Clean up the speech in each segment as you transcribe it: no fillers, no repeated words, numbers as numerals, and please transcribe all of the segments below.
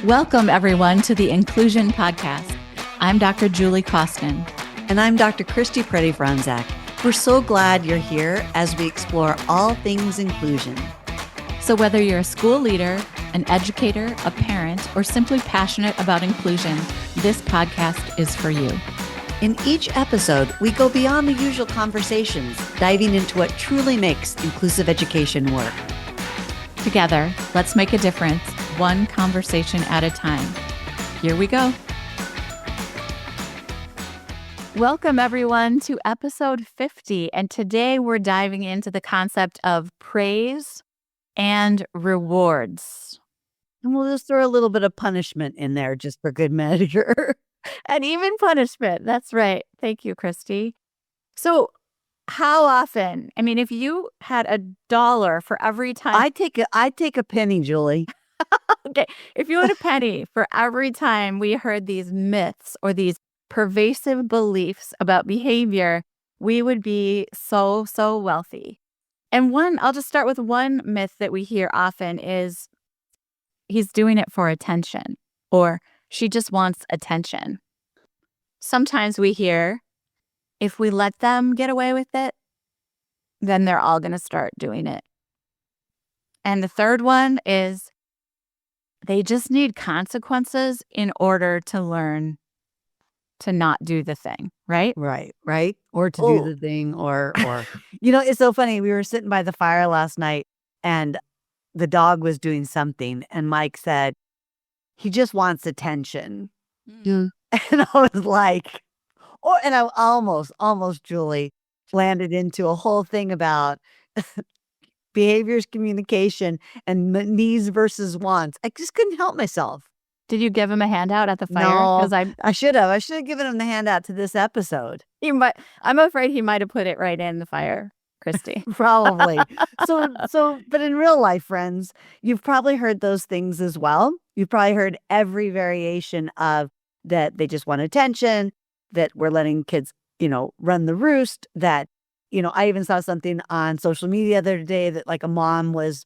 Welcome, everyone, to the Inclusion Podcast. I'm Dr. Julie Costin. And I'm Dr. Christy Preddy-Franzak. We're so glad you're here as we explore all things inclusion. So whether you're a school leader, an educator, a parent, or simply passionate about inclusion, this podcast is for you. In each episode, we go beyond the usual conversations, diving into what truly makes inclusive education work. Together, let's make a difference, one conversation at a time. Here we go. Welcome, everyone, to episode 50. And today we're diving into the concept of praise and rewards. And we'll just throw a little bit of punishment in there just for good measure. And even punishment. That's right. Thank you, Christy. So how often, if you had $1 for every time. I'd take a penny, Julie. Okay. If you had a penny for every time we heard these myths or these pervasive beliefs about behavior, we would be so wealthy. And I'll just start with one myth that we hear often is he's doing it for attention, or she just wants attention. Sometimes we hear if we let them get away with it, then they're all going to start doing it. And the third one is they just need consequences in order to learn to not do the thing, right? Right. Or to do the thing or it's so funny. We were sitting by the fire last night and the dog was doing something and Mike said, he just wants attention. And I was like, and I almost, Julie, landed into a whole thing about behaviors, communication, and needs versus wants. I just couldn't help myself. Did you give him a handout at the fire? No, I should have. I should have given him the handout to this episode. I'm afraid he might have put it right in the fire, Christy. Probably. But in real life, friends, you've probably heard those things as well. You've probably heard every variation of that they just want attention, that we're letting kids, run the roost, that, I even saw something on social media the other day that like a mom was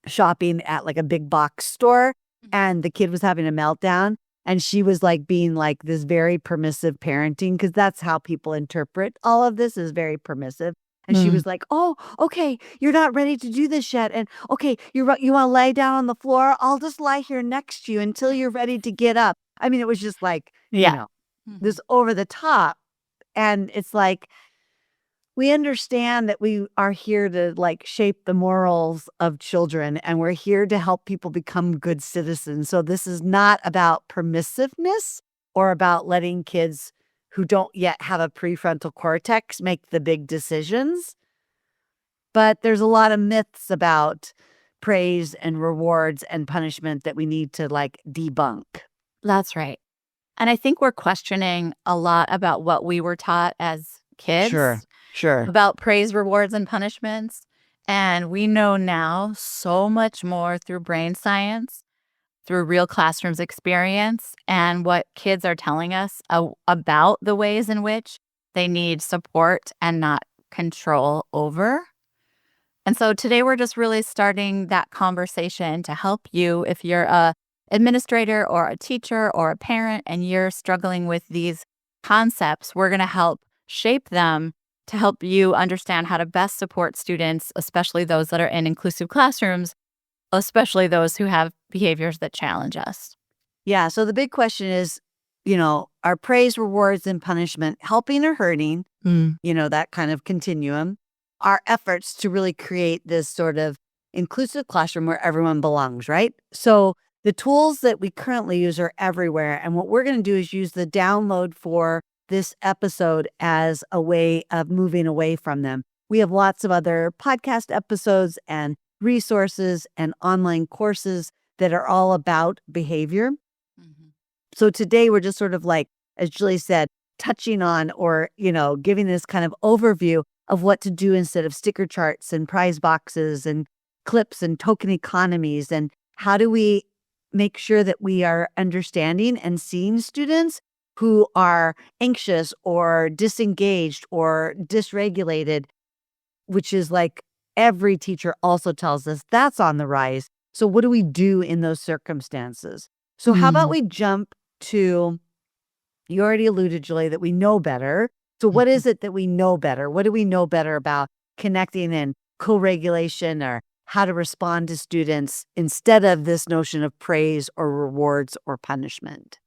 shopping at like a big box store and the kid was having a meltdown and she was like being like this very permissive parenting because that's how people interpret all of this is very permissive. And she was like, oh, okay, you're not ready to do this yet. And okay, you want to lay down on the floor? I'll just lie here next to you until you're ready to get up. It was just like, this over the top. And it's like, we understand that we are here to like shape the morals of children and we're here to help people become good citizens. So this is not about permissiveness or about letting kids who don't yet have a prefrontal cortex make the big decisions. But there's a lot of myths about praise and rewards and punishment that we need to like debunk. That's right. And I think we're questioning a lot about what we were taught as kids. Sure. About praise, rewards, and punishments. And we know now so much more through brain science, through real classrooms experience, and what kids are telling us about the ways in which they need support and not control over. And so today we're just really starting that conversation to help you if you're a administrator or a teacher or a parent and you're struggling with these concepts. We're going to help shape them to help you understand how to best support students, especially those that are in inclusive classrooms, especially those who have behaviors that challenge us. Yeah. So the big question is, are praise, rewards, and punishment helping or hurting? That kind of continuum. Our efforts to really create this sort of inclusive classroom where everyone belongs, right? So the tools that we currently use are everywhere. And what we're going to do is use the download for this episode as a way of moving away from them. We have lots of other podcast episodes and resources and online courses that are all about behavior. So today we're just sort of like, as Julie said, touching on or, giving this kind of overview of what to do instead of sticker charts and prize boxes and clips and token economies. And how do we make sure that we are understanding and seeing students who are anxious or disengaged or dysregulated, which is like every teacher also tells us that's on the rise. So what do we do in those circumstances? So how about Mm. we jump to, you already alluded, Julie, that we know better. So what Mhm. is it that we know better? What do we know better about connecting and co-regulation, or how to respond to students instead of this notion of praise or rewards or punishment?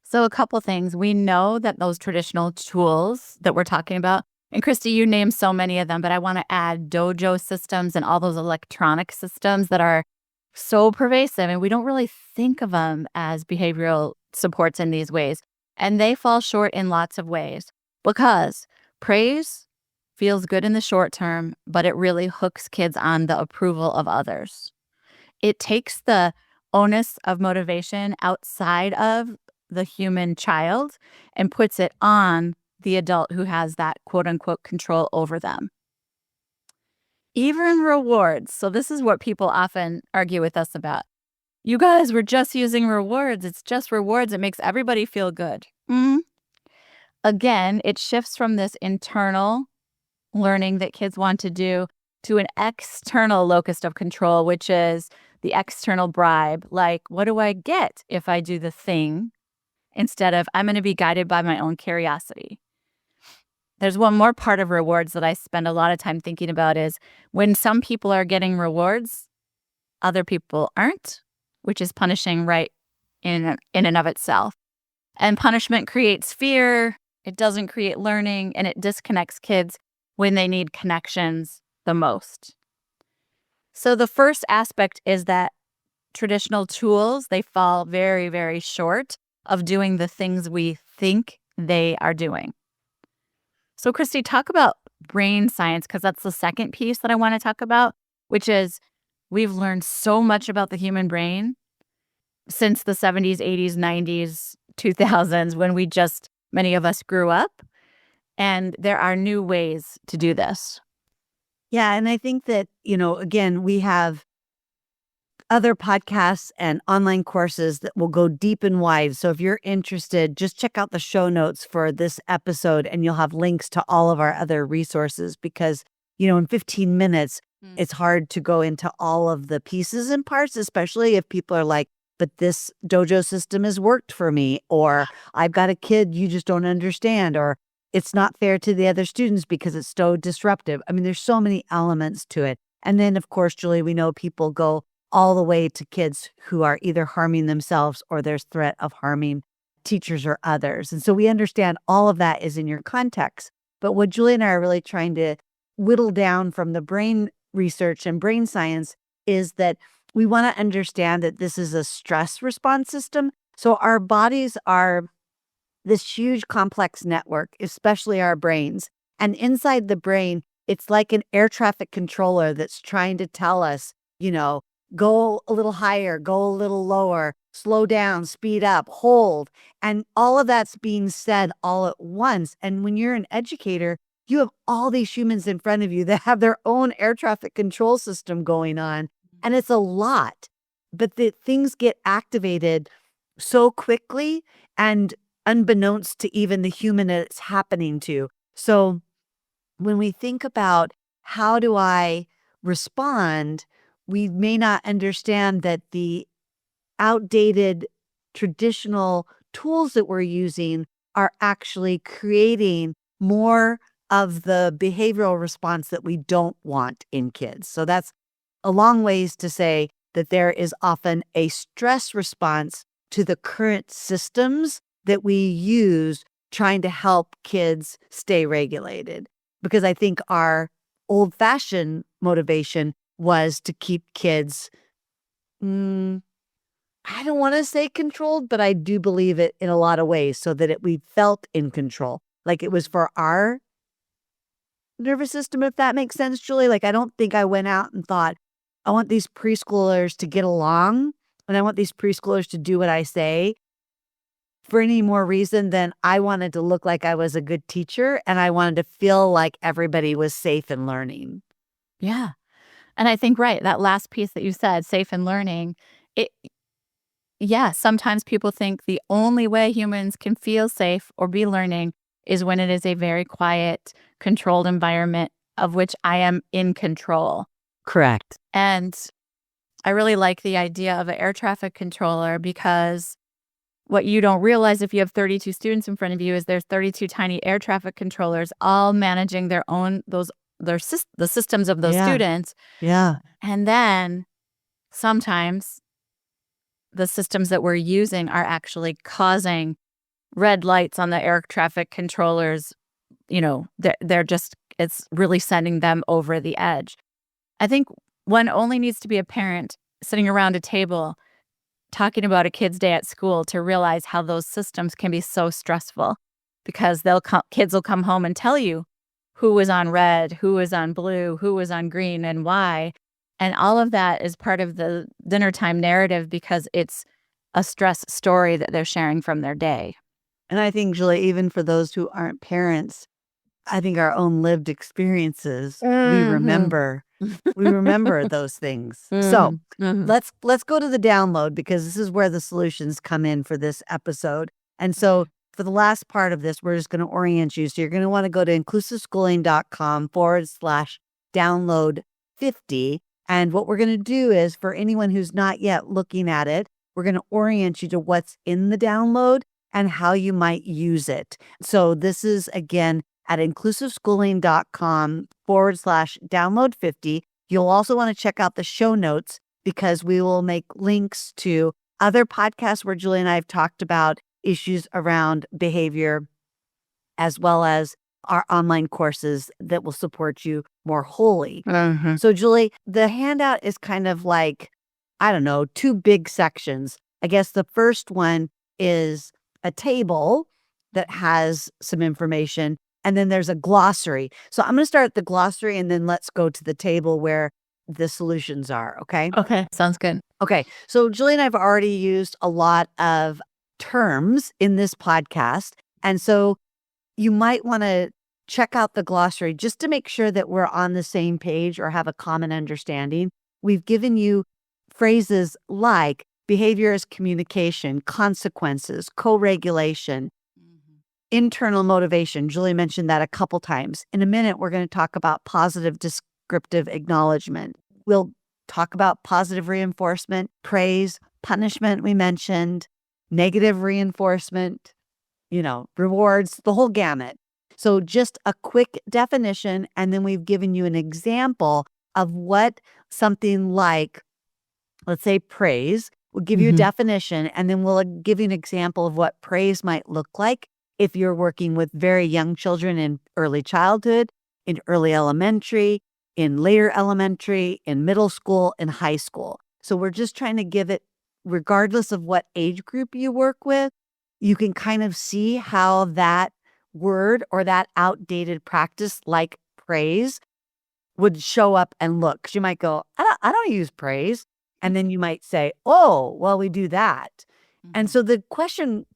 So a couple things. We know that those traditional tools that we're talking about, and Christy, you named so many of them, but I want to add dojo systems and all those electronic systems that are so pervasive, and we don't really think of them as behavioral supports in these ways. And they fall short in lots of ways because praise feels good in the short term, but it really hooks kids on the approval of others. It takes the onus of motivation outside of the human child and puts it on the adult who has that quote unquote control over them. Even rewards. So, this is what people often argue with us about. You guys were just using rewards. It's just rewards. It makes everybody feel good. Again, it shifts from this internal learning that kids want to do to an external locus of control, which is the external bribe. Like, what do I get if I do the thing instead of I'm going to be guided by my own curiosity? There's one more part of rewards that I spend a lot of time thinking about is when some people are getting rewards, other people aren't, which is punishing right in and of itself. And punishment creates fear. It doesn't create learning, and it disconnects kids when they need connections the most. So the first aspect is that traditional tools, they fall very, very short of doing the things we think they are doing. So Christy, talk about brain science, because that's the second piece that I want to talk about, which is we've learned so much about the human brain since the 70s, 80s, 90s, 2000s, when many of us grew up. And there are new ways to do this. Yeah, and I think that, again, we have other podcasts and online courses that will go deep and wide. So if you're interested, just check out the show notes for this episode and you'll have links to all of our other resources because, in 15 minutes, it's hard to go into all of the pieces and parts, especially if people are like, but this dojo system has worked for me, or I've got a kid you just don't understand, or it's not fair to the other students because it's so disruptive. I mean, there's so many elements to it. And then, of course, Julie, we know people go all the way to kids who are either harming themselves or there's threat of harming teachers or others. And so we understand all of that is in your context. But what Julie and I are really trying to whittle down from the brain research and brain science is that we want to understand that this is a stress response system. So our bodies are this huge complex network, especially our brains. And inside the brain, it's like an air traffic controller that's trying to tell us, go a little higher, go a little lower, slow down, speed up, hold. And all of that's being said all at once. And when you're an educator, you have all these humans in front of you that have their own air traffic control system going on. And it's a lot, but the things get activated so quickly and unbeknownst to even the human that it's happening to. So when we think about how do I respond, we may not understand that the outdated traditional tools that we're using are actually creating more of the behavioral response that we don't want in kids. So that's a long ways to say that there is often a stress response to the current systems that we use trying to help kids stay regulated. Because I think our old-fashioned motivation was to keep kids, I don't want to say controlled, but I do believe it in a lot of ways so that we felt in control. Like it was for our nervous system, if that makes sense, Julie. Like, I don't think I went out and thought, I want these preschoolers to get along and I want these preschoolers to do what I say for any more reason than I wanted to look like I was a good teacher and I wanted to feel like everybody was safe and learning. Yeah. And I think, right, that last piece that you said, safe and learning, it, yeah, sometimes people think the only way humans can feel safe or be learning is when it is a very quiet, controlled environment of which I am in control. Correct. And I really like the idea of an air traffic controller because what you don't realize if you have 32 students in front of you is there's 32 tiny air traffic controllers all managing their own the systems of those Yeah. students. Yeah. And then sometimes the systems that we're using are actually causing red lights on the air traffic controllers. They're just, it's really sending them over the edge. I think one only needs to be a parent sitting around a table talking about a kid's day at school to realize how those systems can be so stressful, because kids will come home and tell you who was on red, who was on blue, who was on green, and why. And all of that is part of the dinner time narrative because it's a stress story that they're sharing from their day. And I think, Julie, even for those who aren't parents, I think our own lived experiences, we remember those things. So let's go to the download, because this is where the solutions come in for this episode. And so for the last part of this, we're just going to orient you. So you're going to want to go to inclusiveschooling.com/download50. And what we're going to do is, for anyone who's not yet looking at it, we're going to orient you to what's in the download and how you might use it. So this is, again, at inclusiveschooling.com/download50. You'll also want to check out the show notes, because we will make links to other podcasts where Julie and I have talked about issues around behavior, as well as our online courses that will support you more wholly. So, Julie, the handout is kind of like, I don't know, two big sections. I guess the first one is a table that has some information, and then there's a glossary. So I'm going to start at the glossary, and then let's go to the table where the solutions are, okay? Okay, sounds good. Okay, so Julie and I have already used a lot of terms in this podcast, and so you might want to check out the glossary just to make sure that we're on the same page or have a common understanding. We've given you phrases like behavior as communication, consequences, co-regulation, internal motivation. Julie mentioned that a couple times. In a minute, we're going to talk about positive descriptive acknowledgement. We'll talk about positive reinforcement, praise, punishment we mentioned, negative reinforcement, rewards, the whole gamut. So just a quick definition, and then we've given you an example of what something like, let's say, praise. We'll give you a definition, and then we'll give you an example of what praise might look like if you're working with very young children in early childhood, in early elementary, in later elementary, in middle school, in high school. So we're just trying to give it, regardless of what age group you work with, you can kind of see how that word or that outdated practice like praise would show up and look. 'Cause you might go, I don't use praise. And then you might say, oh, well, we do that. And so the question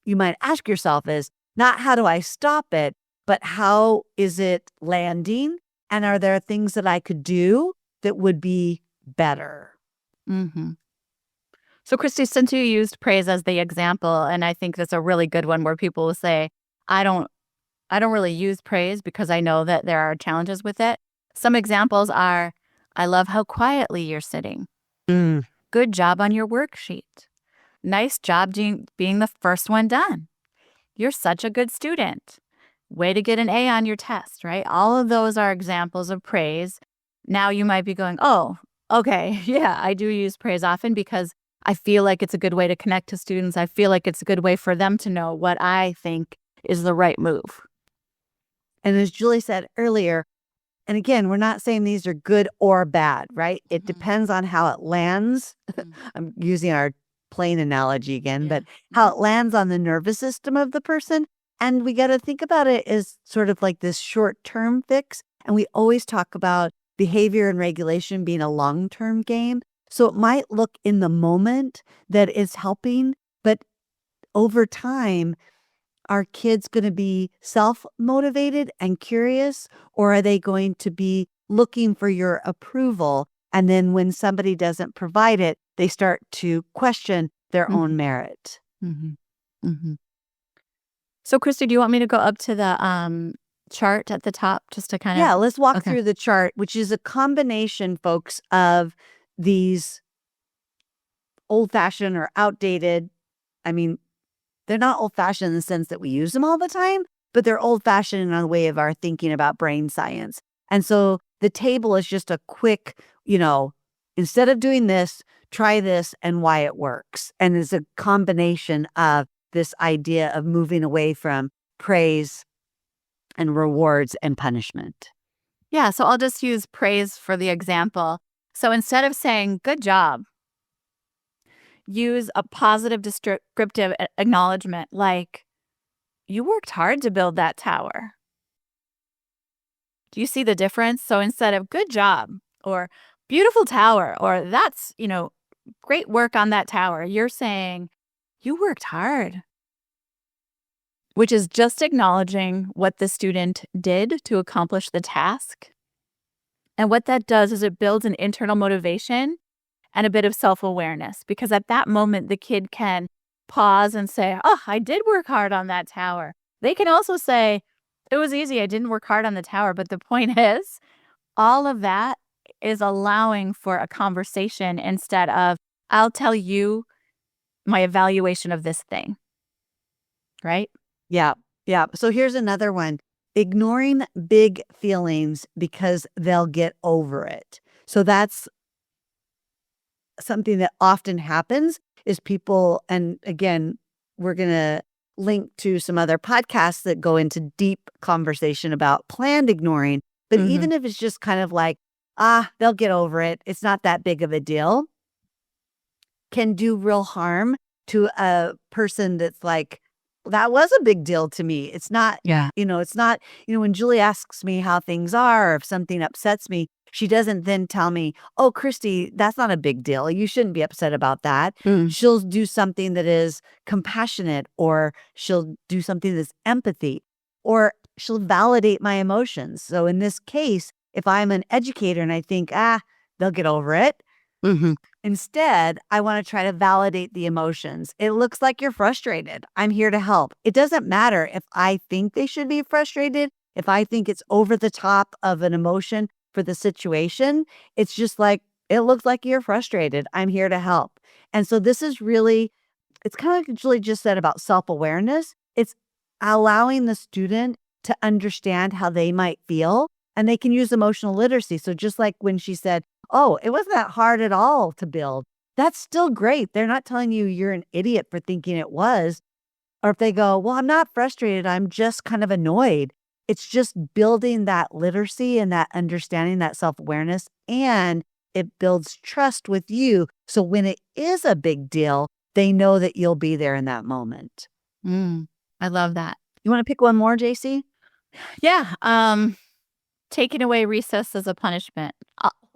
you might ask yourself is not how do I stop it, but how is it landing? And are there things that I could do that would be better? So, Christy, since you used praise as the example, and I think that's a really good one where people will say, I don't really use praise because I know that there are challenges with it. Some examples are, I love how quietly you're sitting. Good job on your worksheet. Nice job being the first one done. You're such a good student. Way to get an A on your test, right? All of those are examples of praise. Now you might be going, oh, okay, yeah, I do use praise often because I feel like it's a good way to connect to students. I feel like it's a good way for them to know what I think is the right move. And as Julie said earlier, and again, we're not saying these are good or bad, right? It depends on how it lands. I'm using our plane analogy again, but how it lands on the nervous system of the person. And we got to think about it as sort of like this short-term fix. And we always talk about behavior and regulation being a long-term game. So it might look in the moment that it's helping, but over time, are kids going to be self-motivated and curious, or are they going to be looking for your approval? And then when somebody doesn't provide it, they start to question their own merit. So, Christy, do you want me to go up to the chart at the top just to kind of... Yeah, let's walk through the chart, which is a combination, folks, of these old-fashioned or outdated. I mean, they're not old-fashioned in the sense that we use them all the time, but they're old-fashioned in a way of our thinking about brain science. And so the table is just a quick, instead of doing this, try this and why it works. And it's a combination of this idea of moving away from praise and rewards and punishment. Yeah, so I'll just use praise for the example. So instead of saying, good job, use a positive descriptive acknowledgement like, you worked hard to build that tower. Do you see the difference? So instead of good job or beautiful tower or that's, great work on that tower, you're saying you worked hard, which is just acknowledging what the student did to accomplish the task. And what that does is it builds an internal motivation and a bit of self-awareness, because at that moment, the kid can pause and say, oh, I did work hard on that tower. They can also say, it was easy. I didn't work hard on the tower. But the point is, all of that is allowing for a conversation instead of, I'll tell you my evaluation of this thing. Right? Yeah. Yeah. So here's another one. Ignoring big feelings because they'll get over it. So that's something that often happens is people, and again, we're going to link to some other podcasts that go into deep conversation about planned ignoring. But even if it's just kind of like, they'll get over it, it's not that big of a deal, can do real harm to a person that's like, that was a big deal to me. It's not, it's not, when Julie asks me how things are, or if something upsets me, she doesn't then tell me, oh, Christy, that's not a big deal. You shouldn't be upset about that. She'll do something that is compassionate, or she'll do something that's empathy, or she'll validate my emotions. So in this case, if I'm an educator and I think, they'll get over it, instead, I want to try to validate the emotions. It looks like you're frustrated. I'm here to help. It doesn't matter if I think they should be frustrated, if I think it's over the top of an emotion for the situation. It's just like, it looks like you're frustrated. I'm here to help. And so this is really, it's kind of like Julie just said about self-awareness. It's allowing the student to understand how they might feel, and they can use emotional literacy. So just like when she said, oh, it wasn't that hard at all to build, that's still great. They're not telling you you're an idiot for thinking it was. Or if they go, well, I'm not frustrated, I'm just kind of annoyed. It's just building that literacy and that understanding, that self-awareness, and it builds trust with you. So when it is a big deal, they know that you'll be there in that moment. I love that. You want to pick one more, JC? Yeah. Taking away recess as a punishment.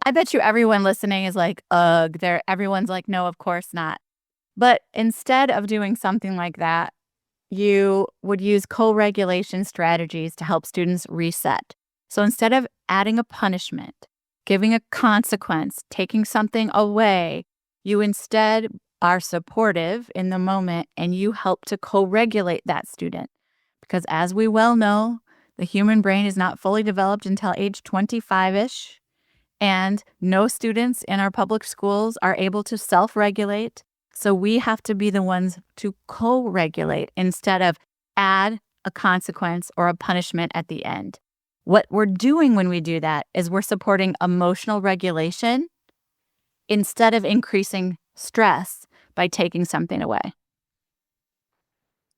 I bet you everyone listening is like, ugh, everyone's like, no, of course not. But instead of doing something like that, you would use co-regulation strategies to help students reset. So instead of adding a punishment, giving a consequence, taking something away, you instead are supportive in the moment and you help to co-regulate that student. Because as we well know, the human brain is not fully developed until age 25-ish. And no students in our public schools are able to self-regulate. So we have to be the ones to co-regulate instead of add a consequence or a punishment at the end. What we're doing when we do that is we're supporting emotional regulation instead of increasing stress by taking something away.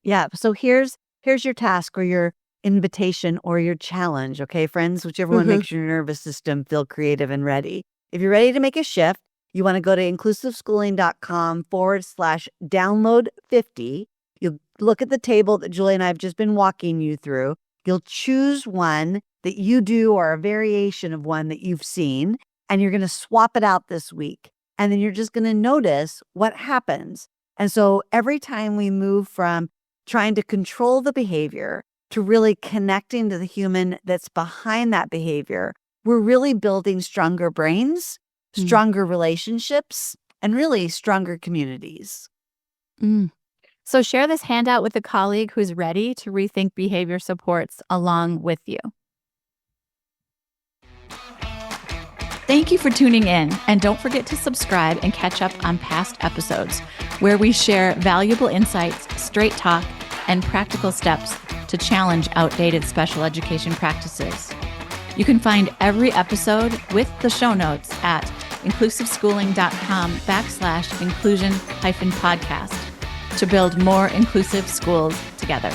Yeah. So here's your task or your invitation or your challenge. Okay, friends, whichever one makes your nervous system feel creative and ready. If you're ready to make a shift, you want to go to inclusiveschooling.com/download50. You'll look at the table that Julie and I have just been walking you through. You'll choose one that you do or a variation of one that you've seen, and you're going to swap it out this week. And then you're just going to notice what happens. And so every time we move from trying to control the behavior to really connecting to the human that's behind that behavior, we're really building stronger brains, stronger relationships, and really stronger communities. So share this handout with a colleague who's ready to rethink behavior supports along with you. Thank you for tuning in, and don't forget to subscribe and catch up on past episodes where we share valuable insights, straight talk, and practical steps to challenge outdated special education practices. You can find every episode with the show notes at inclusiveschooling.com/inclusion-podcast to build more inclusive schools together.